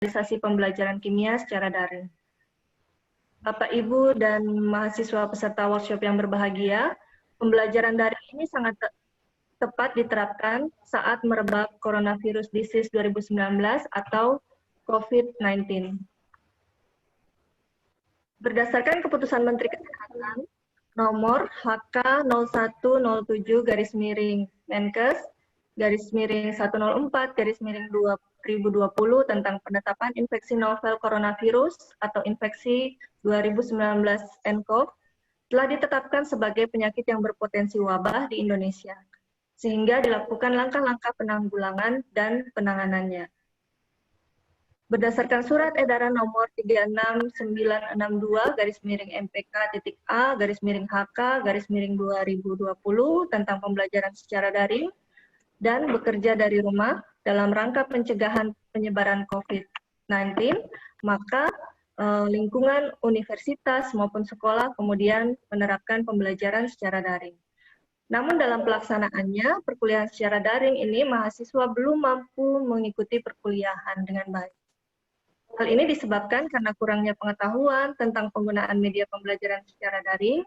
realisasi pembelajaran kimia secara daring. Bapak, Ibu, dan mahasiswa peserta workshop yang berbahagia, pembelajaran daring ini sangat tepat diterapkan saat merebak coronavirus disease 2019 atau COVID-19. Berdasarkan keputusan Menteri Kesehatan nomor HK 0107-Menkes-104-2020 tentang penetapan infeksi novel coronavirus atau infeksi 2019 nCoV telah ditetapkan sebagai penyakit yang berpotensi wabah di Indonesia, sehingga dilakukan langkah-langkah penanggulangan dan penanganannya. Berdasarkan Surat Edaran Nomor 36962-MPK.A-HK-2020 tentang pembelajaran secara daring dan bekerja dari rumah dalam rangka pencegahan penyebaran COVID-19, maka lingkungan universitas maupun sekolah kemudian menerapkan pembelajaran secara daring. Namun dalam pelaksanaannya, perkuliahan secara daring ini mahasiswa belum mampu mengikuti perkuliahan dengan baik. Hal ini disebabkan karena kurangnya pengetahuan tentang penggunaan media pembelajaran secara daring,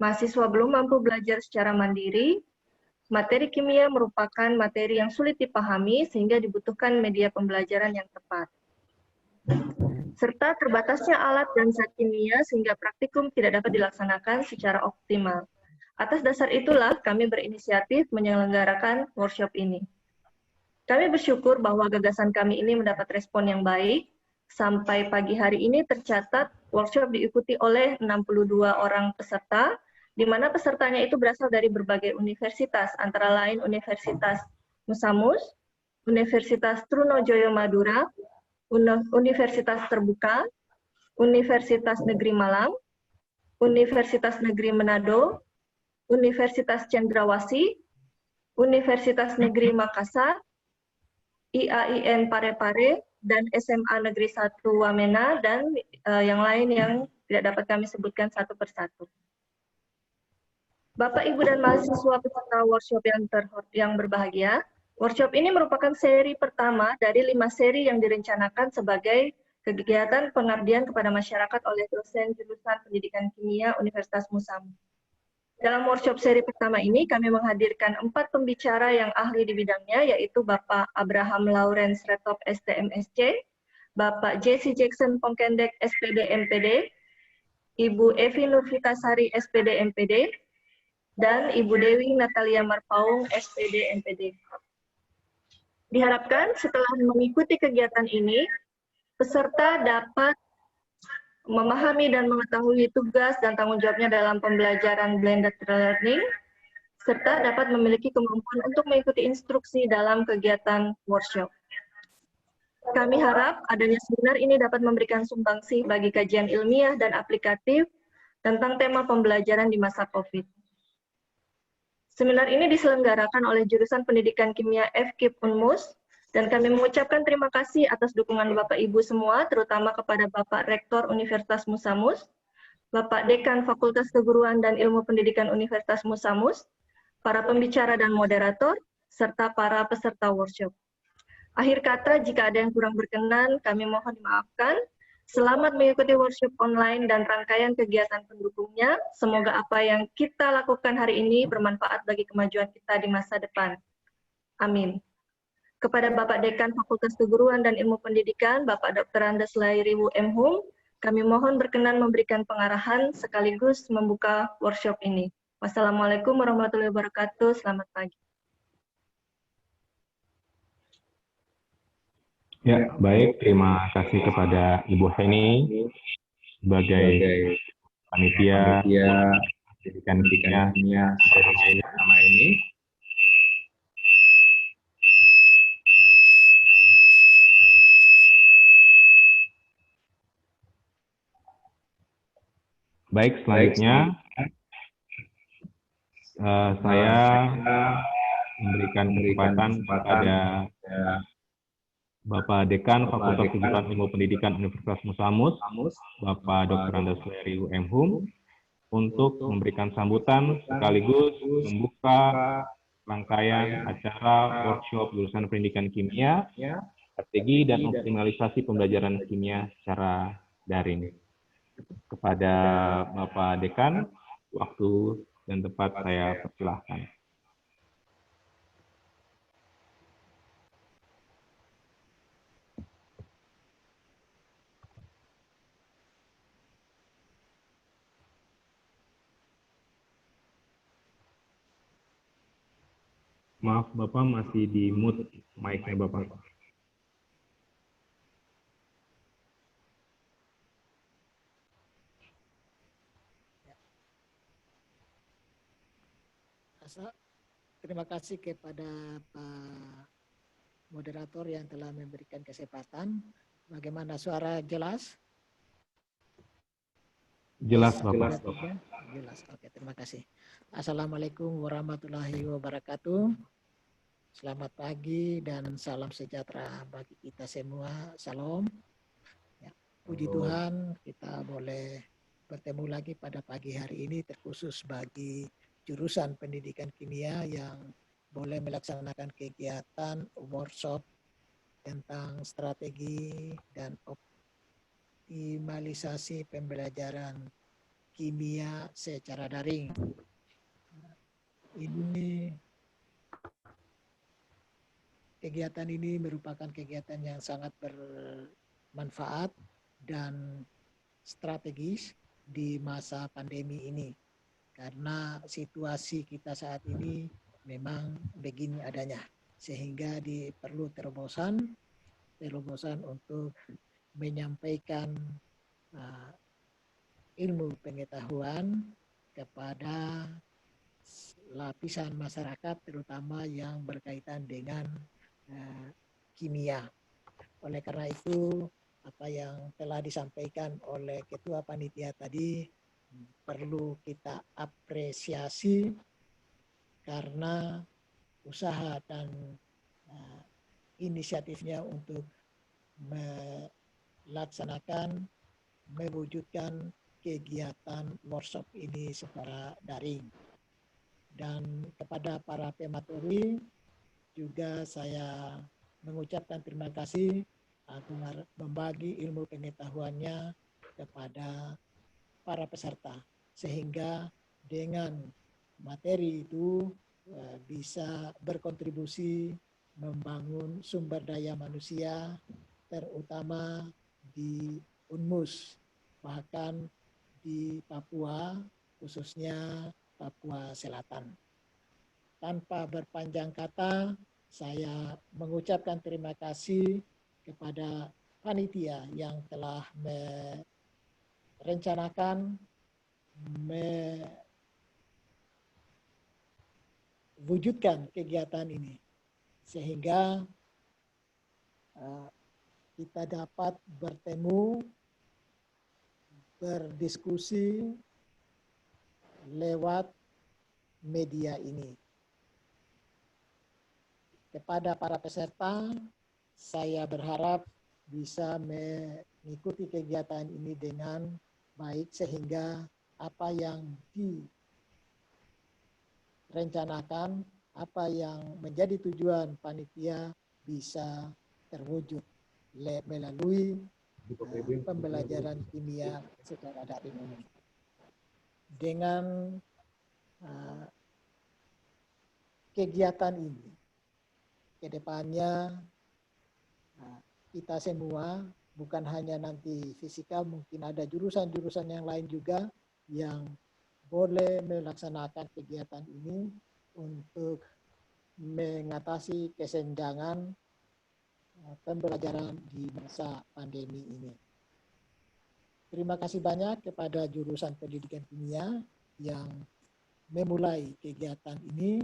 mahasiswa belum mampu belajar secara mandiri, materi kimia merupakan materi yang sulit dipahami sehingga dibutuhkan media pembelajaran yang tepat. Serta terbatasnya alat dan zat kimia sehingga praktikum tidak dapat dilaksanakan secara optimal. Atas dasar itulah kami berinisiatif menyelenggarakan workshop ini. Kami bersyukur bahwa gagasan kami ini mendapat respon yang baik. Sampai pagi hari ini tercatat workshop diikuti oleh 62 orang peserta, di mana pesertanya itu berasal dari berbagai universitas, antara lain Universitas Musamus, Universitas Trunojoyo Madura, Universitas Terbuka, Universitas Negeri Malang, Universitas Negeri Manado, Universitas Cendrawasih, Universitas Negeri Makassar, IAIN Parepare, dan SMA Negeri 1 Wamena, dan yang lain yang tidak dapat kami sebutkan satu persatu. Bapak, Ibu, dan mahasiswa peserta workshop yang berbahagia, workshop ini merupakan seri pertama dari 5 seri yang direncanakan sebagai kegiatan pengabdian kepada masyarakat oleh dosen jurusan Pendidikan Kimia Universitas Musamus. Dalam workshop seri pertama ini, kami menghadirkan 4 pembicara yang ahli di bidangnya, yaitu Bapak Abraham Lawrence Retop STMSC, Bapak Jesse Jackson Pongkendek SPD MPD, Ibu Evi Nurfitasari SPD MPD, dan Ibu Dewi Natalia Marpaung SPD MPD. Diharapkan setelah mengikuti kegiatan ini, peserta dapat memahami dan mengetahui tugas dan tanggung jawabnya dalam pembelajaran blended learning, serta dapat memiliki kemampuan untuk mengikuti instruksi dalam kegiatan workshop. Kami harap adanya seminar ini dapat memberikan sumbangsi bagi kajian ilmiah dan aplikatif tentang tema pembelajaran di masa COVID. Seminar ini diselenggarakan oleh jurusan Pendidikan Kimia FKIP Unmus, dan kami mengucapkan terima kasih atas dukungan Bapak Ibu semua, terutama kepada Bapak Rektor Universitas Musamus, Bapak Dekan Fakultas Keguruan dan Ilmu Pendidikan Universitas Musamus, para pembicara dan moderator, serta para peserta workshop. Akhir kata, jika ada yang kurang berkenan, kami mohon dimaafkan. Selamat mengikuti workshop online dan rangkaian kegiatan pendukungnya. Semoga apa yang kita lakukan hari ini bermanfaat bagi kemajuan kita di masa depan. Amin. Kepada Bapak Dekan Fakultas Keguruan dan Ilmu Pendidikan, Bapak Dr. Andes Lairiwu M. Hum, kami mohon berkenan memberikan pengarahan sekaligus membuka workshop ini. Wassalamualaikum warahmatullahi wabarakatuh. Selamat pagi. Ya, baik. Terima kasih kepada Ibu Heni sebagai panitia pendidikan kimia pertama ini. Baik, selanjutnya saya memberikan kesempatan kepada Bapak Dekan Fakultas Keguruan Ilmu Pendidikan Universitas Musamus, Bapak Dr. Andes Lairiwu M. Hum, untuk memberikan sambutan sekaligus membuka rangkaian acara workshop jurusan Pendidikan Kimia strategi dan optimalisasi pembelajaran kimia secara daring. Kepada Bapak Dekan, waktu dan tempat saya persilahkan. Maaf, Bapak masih di mute mic-nya Bapak. Terima kasih kepada Pak moderator yang telah memberikan kesempatan. Bagaimana, suara jelas? Jelas, Bapak. Jelas. Oke, terima kasih. Assalamualaikum warahmatullahi wabarakatuh. Selamat pagi dan salam sejahtera bagi kita semua. Salam. Ya, puji Tuhan, kita boleh bertemu lagi pada pagi hari ini, terkhusus bagi jurusan pendidikan kimia yang boleh melaksanakan kegiatan workshop tentang strategi dan optimalisasi pembelajaran kimia secara daring. Kegiatan ini merupakan kegiatan yang sangat bermanfaat dan strategis di masa pandemi ini. Karena situasi kita saat ini memang begini adanya, sehingga perlu terobosan untuk menyampaikan ilmu pengetahuan kepada lapisan masyarakat, terutama yang berkaitan dengan kimia. Oleh karena itu, apa yang telah disampaikan oleh Ketua Panitia tadi perlu kita apresiasi, karena usaha dan inisiatifnya untuk mewujudkan kegiatan workshop ini secara daring. Dan kepada para pemateri juga saya mengucapkan terima kasih agar membagi ilmu pengetahuannya kepada para peserta, sehingga dengan materi itu bisa berkontribusi membangun sumber daya manusia, terutama di UNMUS, bahkan di Papua, khususnya Papua Selatan. Tanpa berpanjang kata, saya mengucapkan terima kasih kepada panitia yang telah merencanakan, mewujudkan kegiatan ini, sehingga kita dapat bertemu, berdiskusi lewat media ini. Kepada para peserta, saya berharap bisa mengikuti kegiatan ini dengan baik, sehingga apa yang direncanakan, apa yang menjadi tujuan panitia bisa terwujud melalui pembelajaran kimia secara daring ini. Dengan kegiatan ini, kedepannya kita semua, bukan hanya nanti fisika, mungkin ada jurusan-jurusan yang lain juga yang boleh melaksanakan kegiatan ini untuk mengatasi kesenjangan pembelajaran di masa pandemi ini. Terima kasih banyak kepada jurusan pendidikan kimia yang memulai kegiatan ini,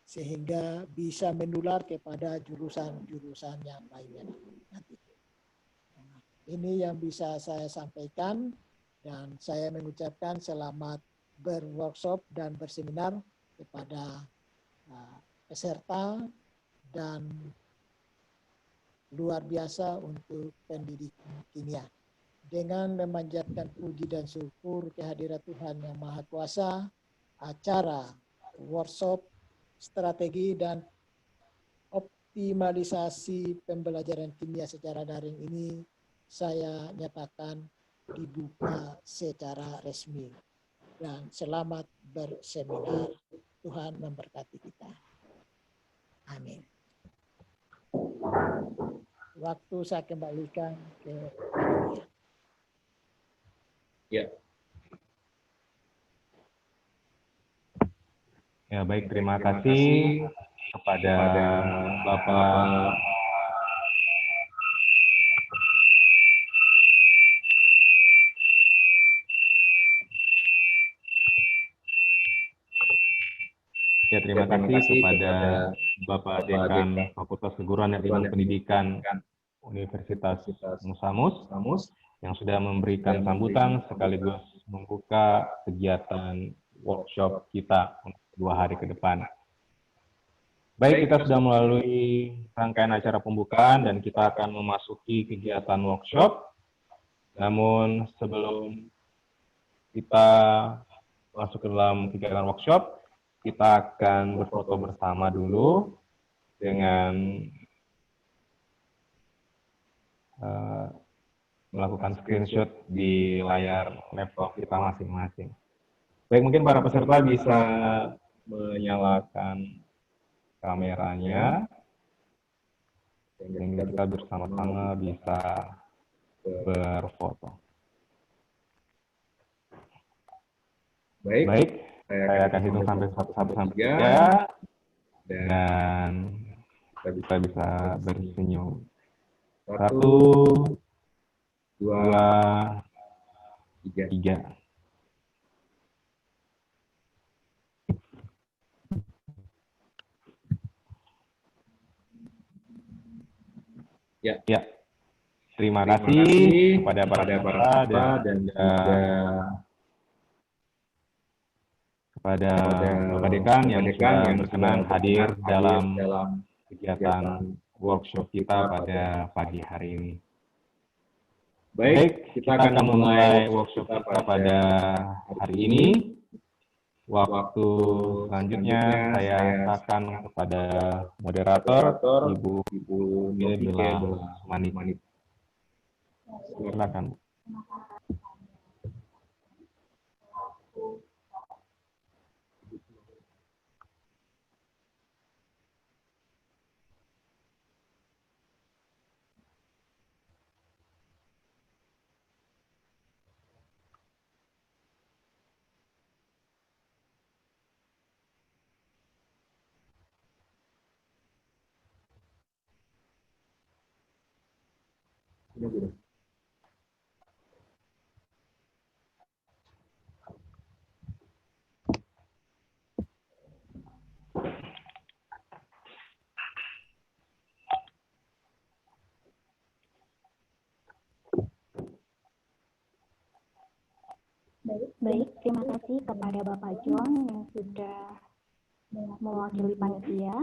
sehingga bisa menular kepada jurusan-jurusan yang lainnya nanti. Ini yang bisa saya sampaikan, dan saya mengucapkan selamat berworkshop dan berseminar kepada peserta, dan luar biasa untuk pendidikan kimia. Dengan memanjatkan puji dan syukur kehadirat Tuhan Yang Maha Kuasa, acara workshop strategi dan optimalisasi pembelajaran kimia secara daring ini saya nyatakan dibuka secara resmi. Dan selamat berseminar. Tuhan memberkati kita. Amin. Waktu saya kembalikan ke panitia. Ya. Ya, baik, terima kasih kepada Bapak Ya, terima kasih kepada Bapak Dekan Fakultas Keguruan dan Ilmu Pendidikan Universitas Musamus yang sudah memberikan sambutan sekaligus membuka kegiatan workshop kita untuk 2 hari ke depan. Baik, kita sudah melalui rangkaian acara pembukaan dan kita akan memasuki kegiatan workshop. Namun sebelum kita masuk ke dalam kegiatan workshop, kita akan berfoto bersama dulu dengan melakukan screenshot di layar laptop kita masing-masing. Baik, mungkin para peserta bisa menyalakan kameranya, sehingga kita bersama-sama bisa berfoto. Baik, saya akan hitung sampai 1 sampai 3 dan kita bisa bersenyum. 1, 2, 3. Ya. Terima kasih kepada para peserta dan kepada Bapak Dekan yang sudah berkenan hadir dalam kegiatan workshop kita pada pagi hari ini. Baik, kita akan memulai workshop kita pada hari ini. Waktu selanjutnya saya akan kepada moderator Ibu Novike Mani. Silakan. Baik, terima kasih kepada Bapak John yang sudah mewakili panitia.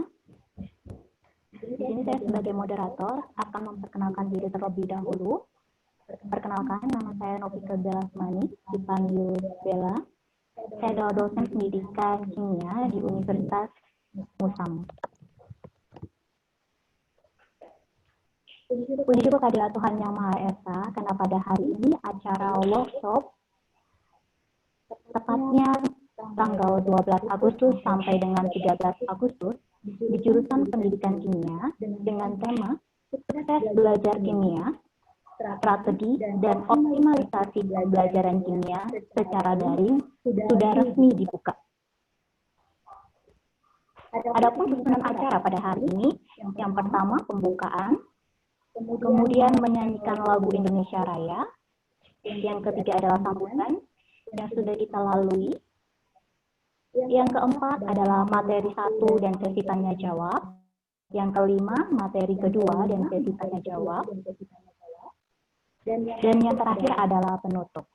Di sini saya sebagai moderator akan memperkenalkan diri terlebih dahulu. Perkenalkan, nama saya Novike Belasmani, dipanggil Bella. Saya adalah dosen pendidikan kimia di Universitas Musamus. Puji syukur kehadirat Tuhan Yang Maha Esa, karena pada hari ini acara workshop tepatnya tanggal 12 Agustus sampai dengan 13 Agustus di jurusan Pendidikan Kimia dengan tema Sukses Belajar Kimia, Strategi dan Optimalisasi Pembelajaran Kimia secara Daring sudah resmi dibuka. Adapun susunan acara pada hari ini, yang pertama pembukaan, kemudian menyanyikan lagu Indonesia Raya, yang ketiga adalah sambutan yang sudah kita lalui. Yang keempat adalah materi 1 dan sesi tanya jawab. Yang kelima materi kedua dan sesi tanya jawab. Dan yang terakhir adalah penutup.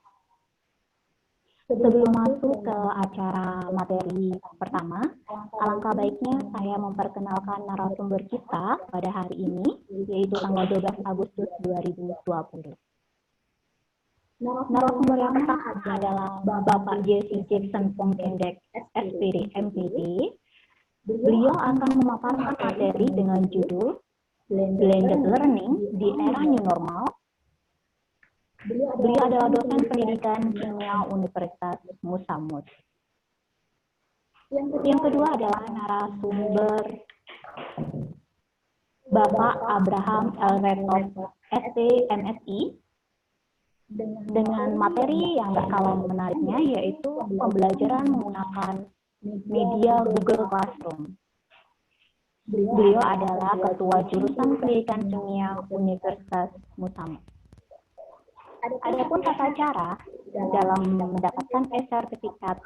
Sebelum masuk ke acara materi pertama, alangkah baiknya saya memperkenalkan narasumber kita pada hari ini, yaitu tanggal 12 Agustus 2020. Narasumber yang pertama adalah Bapak Jesse Jackson Pongkendek, SPD, MPD. Beliau akan memaparkan materi dengan judul Blended Learning di Era New Normal. Beliau adalah dosen pendidikan kimia Universitas Musamus. Yang kedua adalah narasumber Bapak Abraham L. Retop, ST, MSI, dengan materi yang gak kalah menariknya, yaitu pembelajaran menggunakan media Google Classroom. Beliau adalah Ketua Jurusan Pendidikan Kimia Universitas Musamus. Adapun tata cara dalam mendapatkan e-sertifikat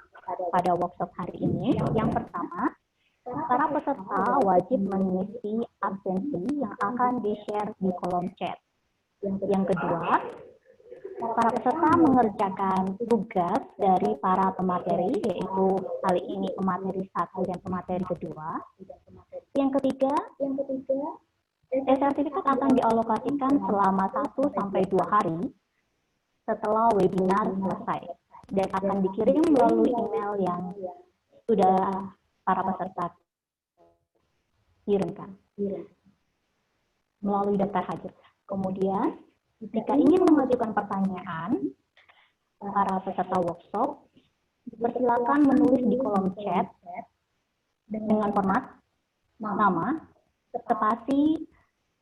pada workshop hari ini, yang pertama, para peserta wajib mengisi absensi yang akan di-share di kolom chat. Yang kedua, para peserta mengerjakan tugas dari para pemateri, yaitu kali ini pemateri 1 dan pemateri kedua. Yang ketiga, e-sertifikat akan dialokasikan selama 1 sampai 2 hari setelah webinar selesai dan akan dikirim melalui email yang sudah para peserta kirimkan melalui daftar hadir. Kemudian, jika ingin mengajukan pertanyaan, para peserta workshop dipersilakan menulis di kolom chat dengan format nama, spasi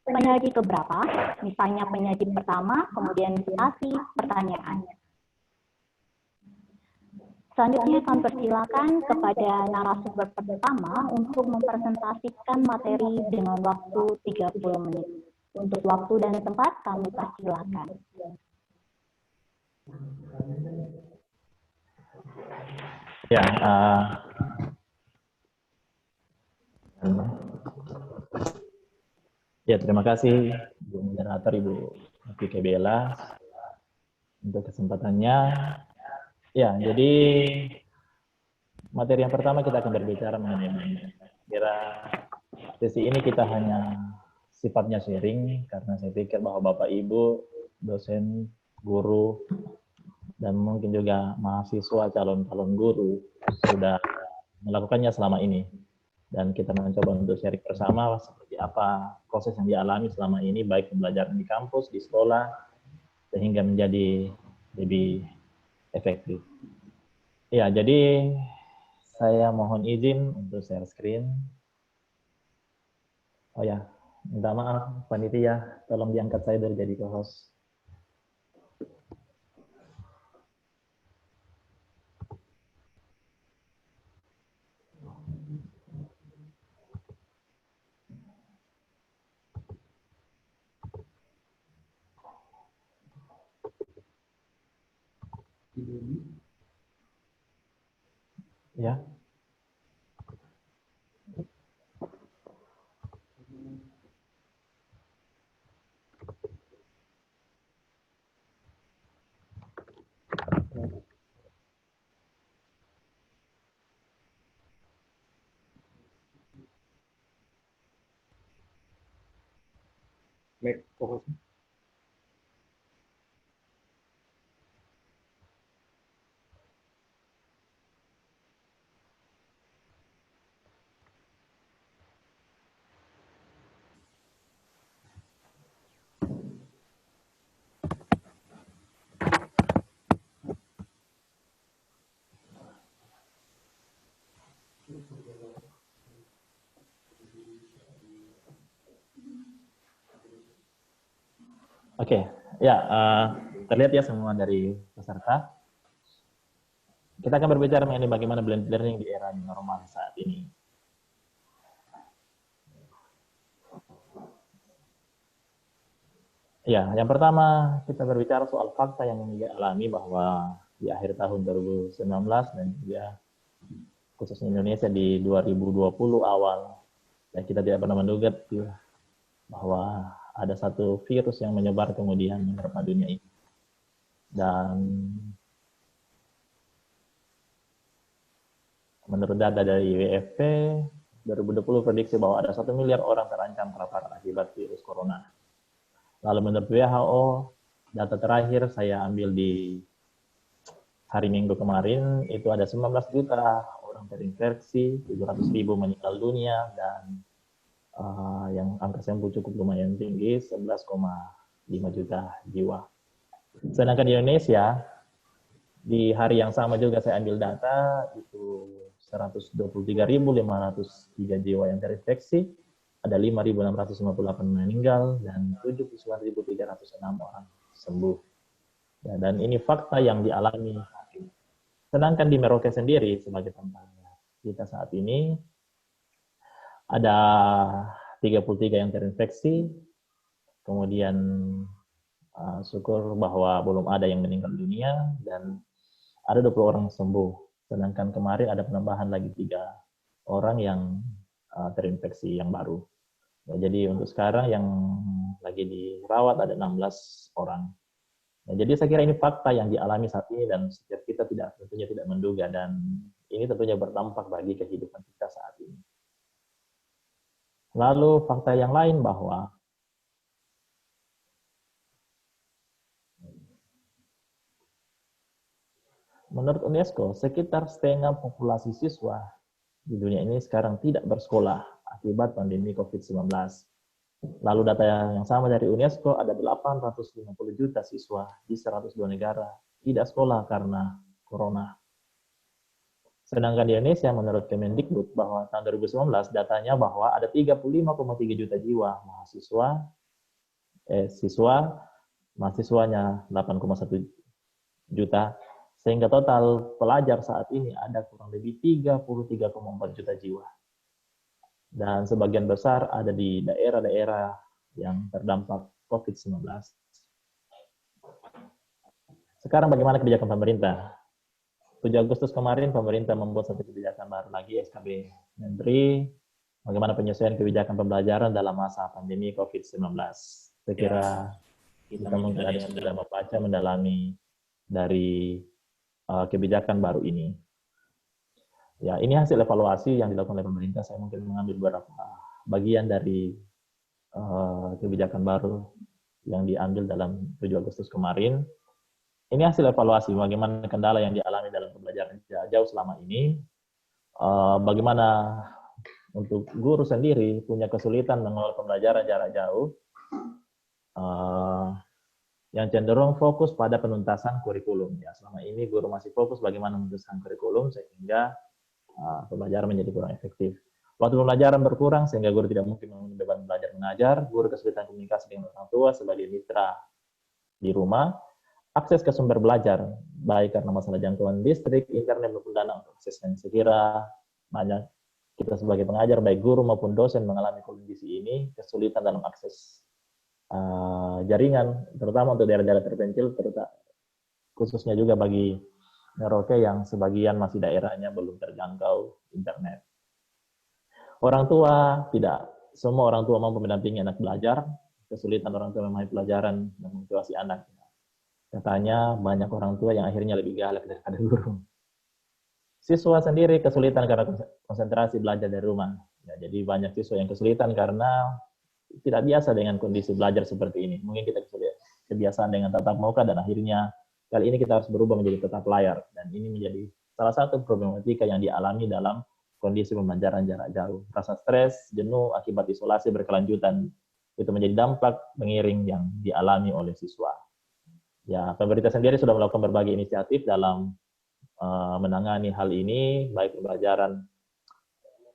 penyaji keberapa, misalnya penyaji pertama, kemudian spasi pertanyaannya. Selanjutnya kami persilakan kepada narasumber pertama untuk mempresentasikan materi dengan waktu 30 menit. Untuk waktu dan tempat kami persilakan. Ya, terima kasih Bu Moderator Ibu Vike Bella untuk kesempatannya. Ya, jadi materi yang pertama kita akan berbicara mengenai kira sesi ini kita hanya sifatnya sharing karena saya pikir bahwa Bapak Ibu, dosen, guru, dan mungkin juga mahasiswa calon-calon guru sudah melakukannya selama ini. Dan kita mencoba untuk sharing bersama seperti apa proses yang dialami selama ini, baik pembelajaran di kampus, di sekolah, sehingga menjadi lebih efektif. Ya, jadi saya mohon izin untuk share screen. Oh ya, minta maaf panitia, tolong diangkat saya dari jadi co-host. Ya. Make fokus. Oke, ya terlihat ya semua dari peserta. Kita akan berbicara mengenai bagaimana blended learning di era normal saat ini. Ya, yang pertama kita berbicara soal fakta yang dialami bahwa di akhir tahun 2019 dan juga khususnya Indonesia di 2020 awal, dan kita tidak pernah menduga bahwa ada satu virus yang menyebar kemudian menerpa dunia ini. Dan menurut data dari WFP, 2020 prediksi bahwa ada 1 miliar orang terancam terpapar akibat virus corona. Lalu menurut WHO, data terakhir saya ambil di hari Minggu kemarin, itu ada 19 juta orang yang terinfeksi, 700.000 meninggal dunia, dan yang angka sembuh cukup lumayan tinggi, 11,5 juta jiwa. Sedangkan di Indonesia, di hari yang sama juga saya ambil data, itu 123.503 jiwa yang terinfeksi, ada 5.658 meninggal, dan 79.306 orang sembuh. Ya, dan ini fakta yang dialami saat ini. Sedangkan di Merauke sendiri, sebagai tempat kita saat ini, ada 33 yang terinfeksi, kemudian syukur bahwa belum ada yang meninggal dunia, dan ada 20 orang sembuh. Sedangkan kemarin ada penambahan lagi 3 orang yang terinfeksi yang baru. Ya, jadi untuk sekarang yang lagi dirawat ada 16 orang. Ya, jadi saya kira ini fakta yang dialami saat ini dan setiap kita tentunya tidak menduga, dan ini tentunya berdampak bagi kehidupan kita saat ini. Lalu fakta yang lain bahwa menurut UNESCO sekitar setengah populasi siswa di dunia ini sekarang tidak bersekolah akibat pandemi COVID-19. Lalu data yang sama dari UNESCO, ada 850 juta siswa di 102 negara tidak sekolah karena corona. Sedangkan di Indonesia, menurut Kemendikbud, bahwa tahun 2019 datanya bahwa ada 35,3 juta jiwa mahasiswanya 8,1 juta, sehingga total pelajar saat ini ada kurang lebih 33,4 juta jiwa. Dan sebagian besar ada di daerah-daerah yang terdampak COVID-19. Sekarang bagaimana kebijakan pemerintah? 7 Agustus kemarin pemerintah membuat satu kebijakan baru lagi, SKB Menteri, bagaimana penyesuaian kebijakan pembelajaran dalam masa pandemi COVID-19. Saya kira kita mungkin ada yang sudah membaca, mendalami dari kebijakan baru ini. Ya, ini hasil evaluasi yang dilakukan oleh pemerintah. Saya mungkin mengambil beberapa bagian dari kebijakan baru yang diambil dalam 7 Agustus kemarin. Ini hasil evaluasi bagaimana kendala yang dialami dalam pembelajaran jarak jauh selama ini. Bagaimana untuk guru sendiri punya kesulitan mengelola pembelajaran jarak jauh. Yang cenderung fokus pada penuntasan kurikulum. Ya, selama ini guru masih fokus bagaimana menuntaskan kurikulum sehingga pembelajaran menjadi kurang efektif. Waktu pembelajaran berkurang sehingga guru tidak mungkin memenuhi beban belajar mengajar, guru kesulitan komunikasi dengan orang tua sebagai mitra di rumah, akses ke sumber belajar, baik karena masalah jangkauan listrik, internet, maupun dana untuk aksesnya. Saya kira banyak kita sebagai pengajar, baik guru maupun dosen mengalami kondisi ini, kesulitan dalam akses jaringan, terutama untuk daerah-daerah terpencil, khususnya juga bagi Merauke yang sebagian masih daerahnya belum terjangkau internet. Orang tua, tidak semua orang tua mampu mendampingi anak belajar, kesulitan orang tua memahami pelajaran dan memotivasi anak. Katanya banyak orang tua yang akhirnya lebih galak daripada guru. Siswa sendiri kesulitan karena konsentrasi belajar dari rumah. Ya, jadi banyak siswa yang kesulitan karena tidak biasa dengan kondisi belajar seperti ini. Mungkin kita kebiasaan dengan tatap muka dan akhirnya kali ini kita harus berubah menjadi tatap layar. Dan ini menjadi salah satu problematika yang dialami dalam kondisi pembelajaran jarak jauh. Rasa stres, jenuh akibat isolasi berkelanjutan itu menjadi dampak mengiring yang dialami oleh siswa. Ya, pemerintah sendiri sudah melakukan berbagai inisiatif dalam menangani hal ini, baik pembelajaran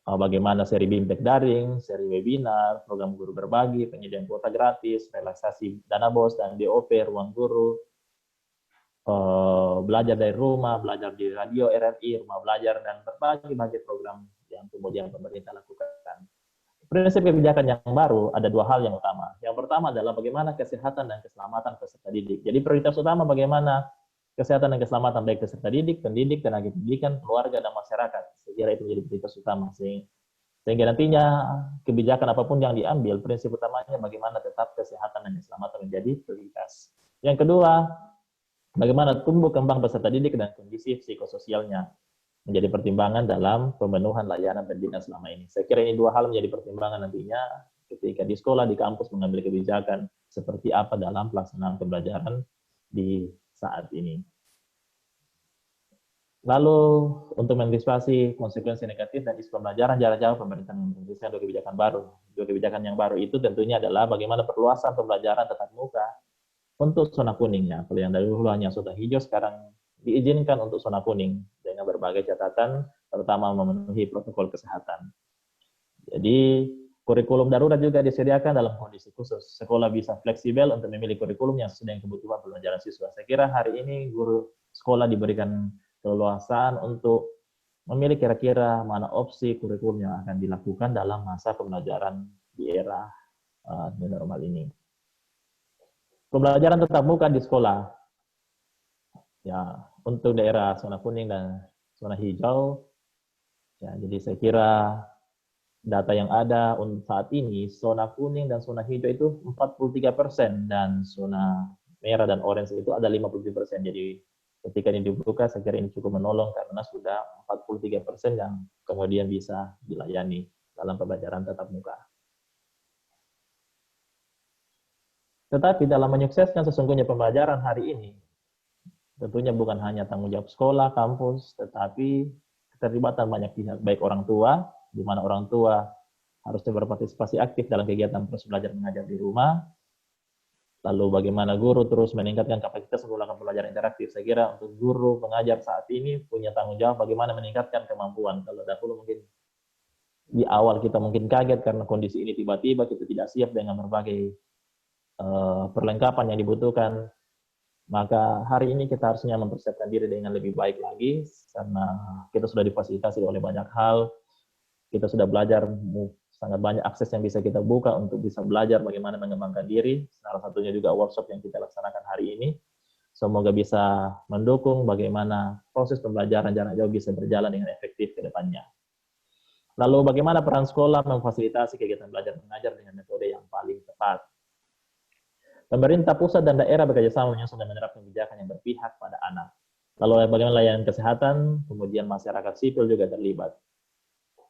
bagaimana seri BIMTEK daring, seri webinar, program guru berbagi, penyediaan kuota gratis, relaksasi dana BOS dan DOP, ruang guru, belajar dari rumah, belajar di radio RRI, rumah belajar, dan berbagai program yang kemudian pemerintah lakukan. Prinsip kebijakan yang baru ada 2 hal yang utama. Yang pertama adalah bagaimana kesehatan dan keselamatan peserta didik. Jadi prioritas utama bagaimana kesehatan dan keselamatan baik peserta didik, pendidik, tenaga pendidikan, keluarga, dan masyarakat. Saya kira itu menjadi prioritas utama. Sehingga nantinya kebijakan apapun yang diambil, prinsip utamanya bagaimana tetap kesehatan dan keselamatan menjadi prioritas. Yang kedua, bagaimana tumbuh kembang peserta didik dan kondisi psikososialnya menjadi pertimbangan dalam pemenuhan layanan pendidikan selama ini. Saya kira ini 2 hal menjadi pertimbangan nantinya ketika di sekolah, di kampus mengambil kebijakan seperti apa dalam pelaksanaan pembelajaran di saat ini. Lalu untuk mengantisipasi konsekuensi negatif dan isu pembelajaran jarak jauh, pemerintah mengintroduksikan dua kebijakan baru. Dua kebijakan yang baru itu tentunya adalah bagaimana perluasan pembelajaran tatap muka untuk zona kuningnya. Kalau yang dahulu hanya zona hijau, sekarang diizinkan untuk zona kuning dengan berbagai catatan, terutama memenuhi protokol kesehatan. Jadi kurikulum darurat juga disediakan dalam kondisi khusus. Sekolah bisa fleksibel untuk memilih kurikulum yang sesuai dengan kebutuhan pembelajaran siswa. Saya kira hari ini guru sekolah diberikan keleluasaan untuk memilih kira-kira mana opsi kurikulum yang akan dilakukan dalam masa pembelajaran di era new normal ini. Pembelajaran tatap muka di sekolah, ya untuk daerah zona kuning dan zona hijau, ya jadi saya kira data yang ada untuk saat ini, zona kuning dan zona hijau itu 43% dan zona merah dan orange itu ada 57%. Jadi ketika ini dibuka, saya kira ini cukup menolong karena sudah 43% yang kemudian bisa dilayani dalam pembelajaran tatap muka. Tetapi dalam menyukseskan sesungguhnya pembelajaran hari ini, tentunya bukan hanya tanggung jawab sekolah, kampus, tetapi keterlibatan banyak pihak, baik orang tua, di mana orang tua harusnya berpartisipasi aktif dalam kegiatan proses belajar mengajar di rumah. Lalu bagaimana guru terus meningkatkan kapasitas menggunakan pembelajaran interaktif. Saya kira untuk guru pengajar saat ini punya tanggung jawab bagaimana meningkatkan kemampuan. Kalau dahulu mungkin di awal kita mungkin kaget karena kondisi ini tiba-tiba kita tidak siap dengan berbagai perlengkapan yang dibutuhkan. Maka hari ini kita harusnya mempersiapkan diri dengan lebih baik lagi karena kita sudah difasilitasi oleh banyak hal. Kita sudah belajar sangat banyak akses yang bisa kita buka untuk bisa belajar bagaimana mengembangkan diri. Salah satunya juga workshop yang kita laksanakan hari ini. Semoga bisa mendukung bagaimana proses pembelajaran jarak jauh bisa berjalan dengan efektif ke depannya. Lalu bagaimana peran sekolah memfasilitasi kegiatan belajar mengajar dengan metode yang paling tepat. Pemerintah pusat dan daerah bekerjasama menyusun dan menerapkan kebijakan yang berpihak pada anak. Lalu bagaimana layanan kesehatan, kemudian masyarakat sipil juga terlibat.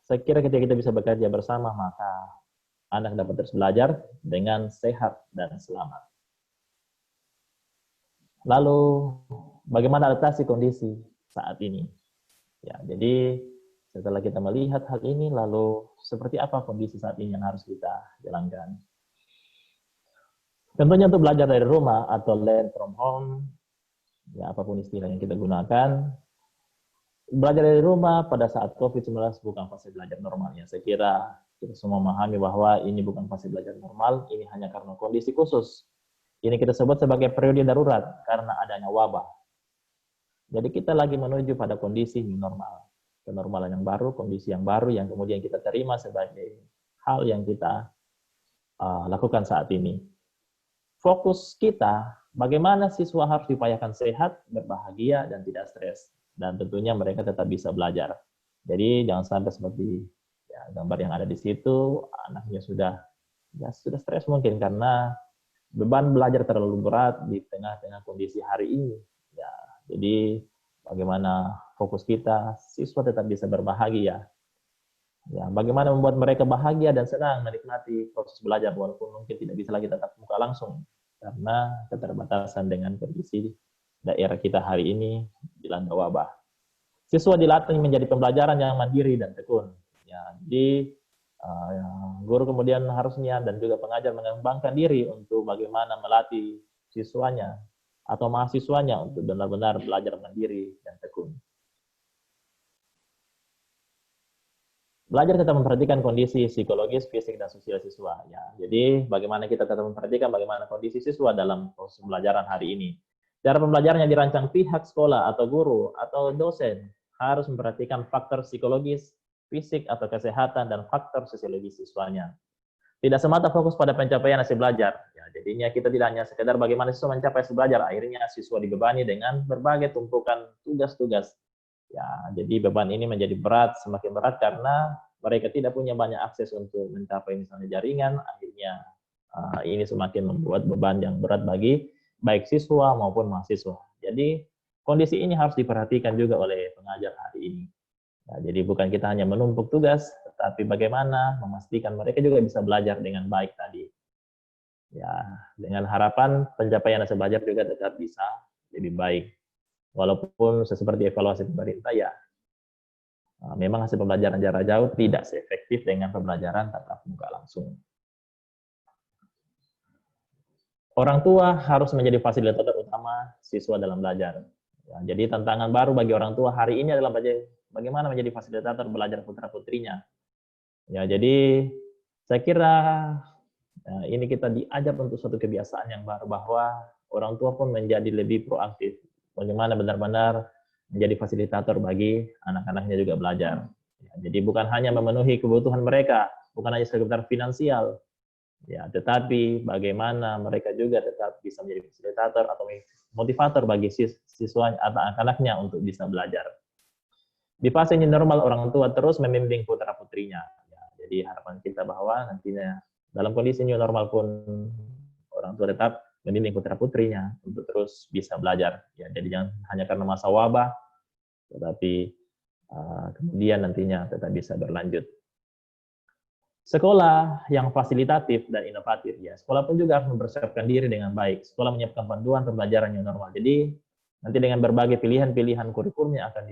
Saya kira ketika kita bisa bekerja bersama, maka anak dapat terus belajar dengan sehat dan selamat. Lalu, bagaimana adaptasi kondisi saat ini? Ya, jadi setelah kita melihat hal ini, lalu seperti apa kondisi saat ini yang harus kita jalankan? Tentunya untuk belajar dari rumah atau learn from home, ya apapun istilah yang kita gunakan, belajar dari rumah pada saat COVID-19 bukan fase belajar normalnya. Saya kira kita semua memahami bahwa ini bukan fase belajar normal, ini hanya karena kondisi khusus. Ini kita sebut sebagai periode darurat karena adanya wabah. Jadi kita lagi menuju pada kondisi new normal. Kenormalan yang baru, kondisi yang baru yang kemudian kita terima sebagai hal yang kita lakukan saat ini. Fokus kita, bagaimana siswa harus diupayakan sehat, berbahagia, dan tidak stres. Dan tentunya mereka tetap bisa belajar. Jadi jangan sampai seperti ya, gambar yang ada di situ, anaknya sudah stres mungkin karena beban belajar terlalu berat di tengah-tengah kondisi hari ini. Ya, jadi bagaimana fokus kita, siswa tetap bisa berbahagia. Ya, bagaimana membuat mereka bahagia dan senang menikmati proses belajar walaupun mungkin tidak bisa lagi tatap muka langsung karena keterbatasan dengan kondisi daerah kita hari ini dilanda wabah. Siswa dilatih menjadi pembelajaran yang mandiri dan tekun. Ya, jadi guru kemudian harusnya dan juga pengajar mengembangkan diri untuk bagaimana melatih siswanya atau mahasiswanya untuk benar-benar belajar mandiri dan tekun. Belajar tetap memperhatikan kondisi psikologis, fisik, dan sosial siswa. Ya, jadi bagaimana kita tetap memperhatikan bagaimana kondisi siswa dalam proses pembelajaran hari ini. Cara pembelajaran yang dirancang pihak sekolah atau guru atau dosen harus memperhatikan faktor psikologis, fisik atau kesehatan, dan faktor sosiologis siswanya. Tidak semata fokus pada pencapaian hasil belajar. Ya, jadinya kita tidak hanya sekedar bagaimana siswa mencapai hasil belajar, akhirnya siswa dibebani dengan berbagai tumpukan tugas-tugas. Ya, jadi beban ini menjadi berat, semakin berat karena mereka tidak punya banyak akses untuk mencapai misalnya jaringan, akhirnya ini semakin membuat beban yang berat bagi baik siswa maupun mahasiswa. Jadi kondisi ini harus diperhatikan juga oleh pengajar hari ini. Ya, jadi bukan kita hanya menumpuk tugas, tetapi bagaimana memastikan mereka juga bisa belajar dengan baik tadi. Ya, dengan harapan pencapaian hasil belajar juga tetap bisa lebih baik. Walaupun seperti evaluasi pemerintah ya, memang hasil pembelajaran jarak jauh tidak seefektif dengan pembelajaran tatap muka langsung. Orang tua harus menjadi fasilitator utama siswa dalam belajar. Ya, jadi tantangan baru bagi orang tua hari ini adalah bagaimana menjadi fasilitator belajar putra-putrinya. Ya, jadi saya kira ini kita diajar untuk suatu kebiasaan yang baru bahwa orang tua pun menjadi lebih proaktif. Bagaimana benar-benar menjadi fasilitator bagi anak-anaknya juga belajar. Ya, jadi bukan hanya memenuhi kebutuhan mereka, bukan hanya sekedar finansial, ya, tetapi bagaimana mereka juga tetap bisa menjadi fasilitator atau motivator bagi siswa atau anak-anaknya untuk bisa belajar. Di fase new normal, orang tua terus membimbing putra-putrinya. Ya, jadi harapan kita bahwa nantinya dalam kondisi new normal pun orang tua tetap membimbing putra-putrinya untuk terus bisa belajar. Ya, jadi jangan hanya karena masa wabah, tetapi kemudian nantinya tetap bisa berlanjut. Sekolah yang fasilitatif dan inovatif, ya, sekolah pun juga harus mempersiapkan diri dengan baik. Sekolah menyiapkan panduan pembelajaran yang normal. Jadi nanti dengan berbagai pilihan-pilihan kurikulum yang akan